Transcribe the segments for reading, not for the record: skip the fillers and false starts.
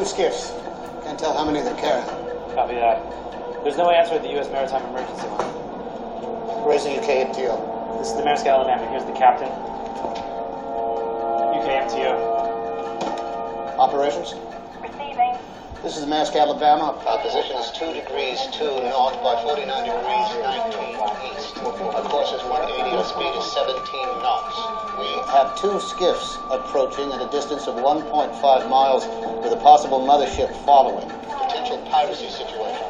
2 skiffs. Can't tell how many they're carrying. Copy that. There's no answer at the U.S. Maritime Emergency Line. Raising UK MTO. This is the Maersk Alabama. Here's the captain. UK MTO. Operations? Receiving. This is Maersk Alabama. Our position is 2 degrees 2 north by 49 degrees 19 east. Our course is 180, our speed is 17 knots. We have 2 skiffs approaching at a distance of 1.5 miles with a possible mothership following. Potential piracy situation.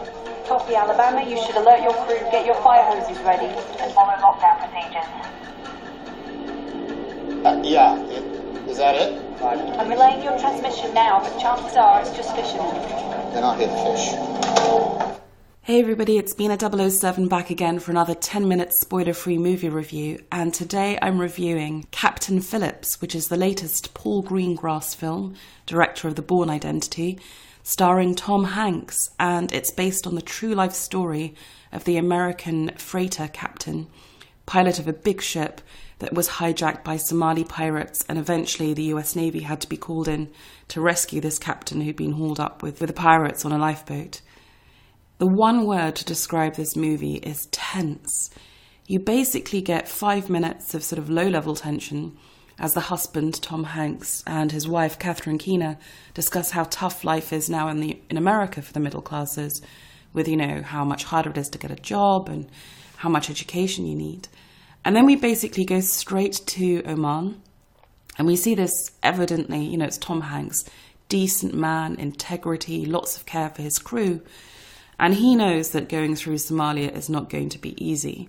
Copy, Alabama. You should alert your crew, get your fire hoses ready, and follow lockdown procedures. Yeah. Is that it? I'm relaying your transmission now, but chances are it's just fishermen. Then I'll hit fish. Hey everybody, it's B007 back again for another 10-minute spoiler-free movie review, and today I'm reviewing Captain Phillips, which is the latest Paul Greengrass film, director of the Bourne Identity, starring Tom Hanks, and it's based on the true-life story of the American freighter captain, pilot of a big ship that was hijacked by Somali pirates, and eventually the US Navy had to be called in to rescue this captain who'd been hauled up with the pirates on a lifeboat. The one word to describe this movie is tense. You basically get 5 minutes of sort of low-level tension as the husband, Tom Hanks, and his wife, Catherine Keener, discuss how tough life is now in America for the middle classes, with, how much harder it is to get a job and how much education you need. And then we basically go straight to Oman, and we see this evidently, it's Tom Hanks, decent man, integrity, lots of care for his crew, and he knows that going through Somalia is not going to be easy.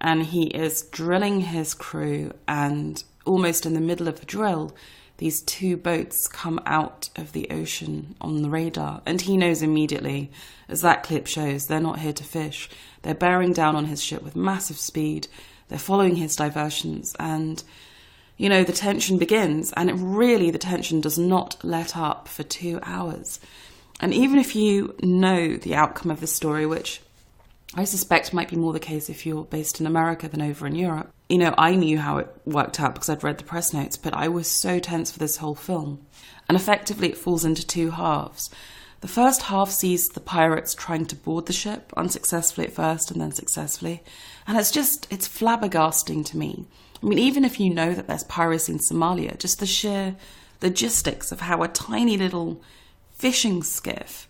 And he is drilling his crew, and almost in the middle of the drill, these 2 boats come out of the ocean on the radar. And he knows immediately, as that clip shows, they're not here to fish. They're bearing down on his ship with massive speed. They're following his diversions. And, the tension begins. And the tension does not let up for 2 hours. And even if you know the outcome of the story, which I suspect might be more the case if you're based in America than over in Europe, I knew how it worked out because I'd read the press notes, but I was so tense for this whole film. And effectively it falls into 2 halves. The first half sees the pirates trying to board the ship, unsuccessfully at first and then successfully. And it's flabbergasting to me. I mean, even if you know that there's piracy in Somalia, just the sheer logistics of how a tiny little fishing skiff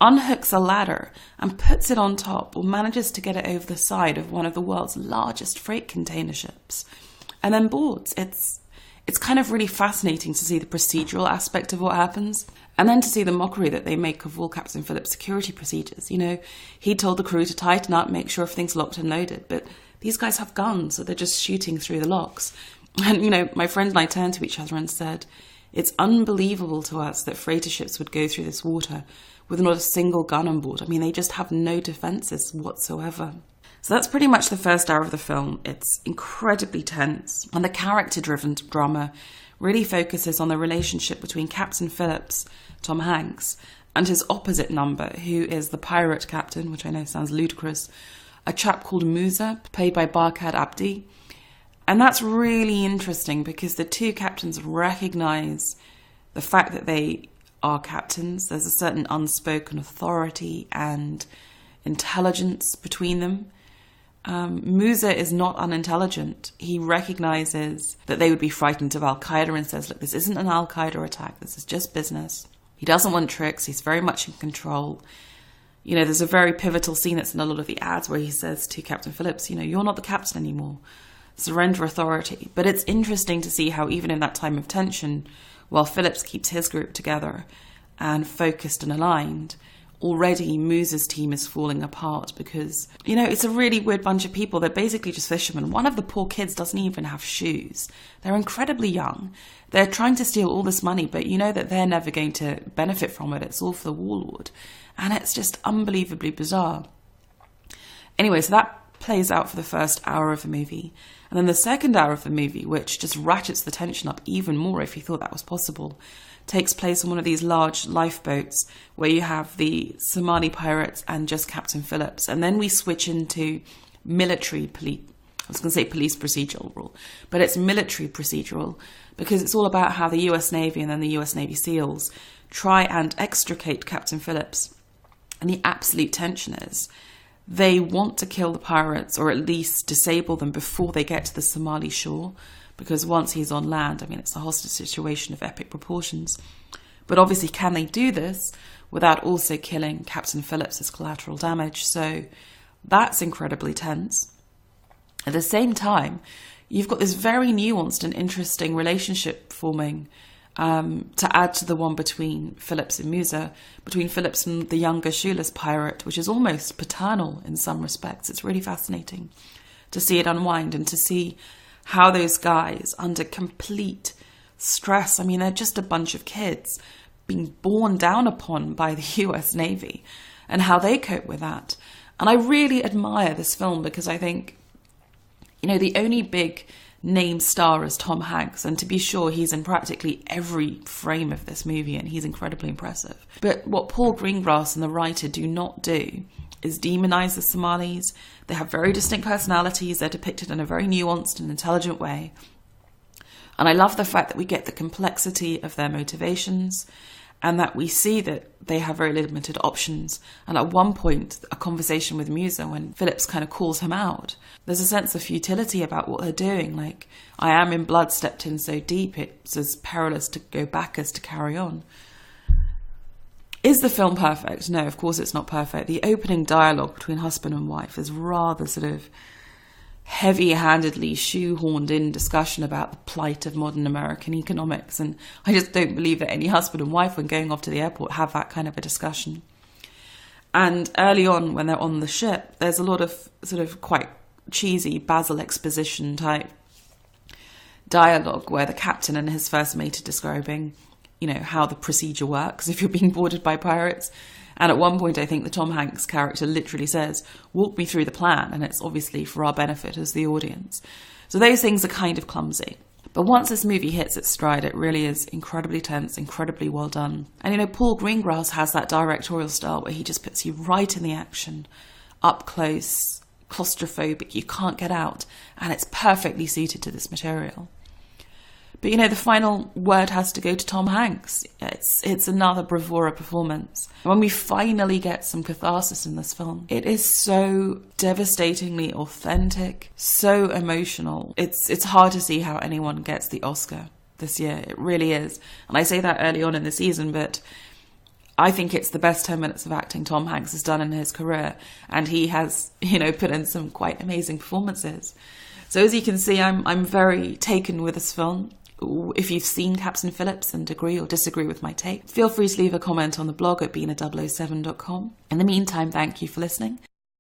unhooks a ladder and puts it on top, or manages to get it over the side of one of the world's largest freight container ships, and then boards. It's kind of really fascinating to see the procedural aspect of what happens, and then to see the mockery that they make of all Captain Phillips' security procedures. He told the crew to tighten up, make sure everything's locked and loaded, but these guys have guns, so they're just shooting through the locks. And, my friend and I turned to each other and said, it's unbelievable to us that freighter ships would go through this water with not a single gun on board. I mean, they just have no defences whatsoever. So that's pretty much the first hour of the film. It's incredibly tense, and the character-driven drama really focuses on the relationship between Captain Phillips, Tom Hanks, and his opposite number, who is the pirate captain, which I know sounds ludicrous, a chap called Musa, played by Barkhad Abdi. And that's really interesting because the 2 captains recognise the fact that they are captains. There's a certain unspoken authority and intelligence between them. Musa is not unintelligent. He recognises that they would be frightened of Al-Qaeda and says, look, this isn't an Al-Qaeda attack. This is just business. He doesn't want tricks. He's very much in control. There's a very pivotal scene that's in a lot of the ads where he says to Captain Phillips, you're not the captain anymore. Surrender authority. But it's interesting to see how even in that time of tension, while Phillips keeps his group together and focused and aligned, already Musa's team is falling apart because, it's a really weird bunch of people. They're basically just fishermen. One of the poor kids doesn't even have shoes. They're incredibly young. They're trying to steal all this money, but you know that they're never going to benefit from it. It's all for the warlord. And it's just unbelievably bizarre. Anyway, so that plays out for the first hour of the movie. And then the second hour of the movie, which just ratchets the tension up even more if you thought that was possible, takes place on one of these large lifeboats where you have the Somali pirates and just Captain Phillips. And then we switch into military police. I was going to say police procedural, but it's military procedural because it's all about how the US Navy and then the US Navy SEALs try and extricate Captain Phillips. And the absolute tension is they want to kill the pirates, or at least disable them before they get to the Somali shore, because once he's on land, I mean, it's a hostage situation of epic proportions. But obviously, can they do this without also killing Captain Phillips as collateral damage? So that's incredibly tense. At the same time, you've got this very nuanced and interesting relationship forming to add to the one between Phillips and Musa, between Phillips and the younger shoeless pirate, which is almost paternal in some respects. It's really fascinating to see it unwind and to see how those guys, under complete stress, I mean, they're just a bunch of kids being borne down upon by the US Navy, and how they cope with that. And I really admire this film because I think, you know, the only big name star is Tom Hanks, and to be sure, he's in practically every frame of this movie and he's incredibly impressive. But what Paul Greengrass and the writer do not do is demonize the Somalis. They have very distinct personalities. They're depicted in a very nuanced and intelligent way. And I love the fact that we get the complexity of their motivations, and that we see that they have very limited options. And at one point, a conversation with Musa, when Phillips kind of calls him out, there's a sense of futility about what they're doing. Like, I am in blood stepped in so deep, it's as perilous to go back as to carry on. Is the film perfect? No, of course it's not perfect. The opening dialogue between husband and wife is rather sort of heavy-handedly shoehorned in discussion about the plight of modern American economics, and I just don't believe that any husband and wife, when going off to the airport, have that kind of a discussion. And early on, when they're on the ship, there's a lot of sort of quite cheesy Basil exposition type dialogue where the captain and his first mate are describing, you know, how the procedure works if you're being boarded by pirates. And at one point, I think the Tom Hanks character literally says, "Walk me through the plan," and it's obviously for our benefit as the audience. So those things are kind of clumsy. But once this movie hits its stride, it really is incredibly tense, incredibly well done. And, you know, Paul Greengrass has that directorial style where he just puts you right in the action, up close, claustrophobic, you can't get out, and it's perfectly suited to this material. But, you know, the final word has to go to Tom Hanks. It's another bravura performance. When we finally get some catharsis in this film, it is so devastatingly authentic, so emotional. It's hard to see how anyone gets the Oscar this year. It really is. And I say that early on in the season, but I think it's the best 10 minutes of acting Tom Hanks has done in his career. And he has, you know, put in some quite amazing performances. So as you can see, I'm very taken with this film. If you've seen Captain Phillips and agree or disagree with my take, feel free to leave a comment on the blog at B007.com. In the meantime, thank you for listening.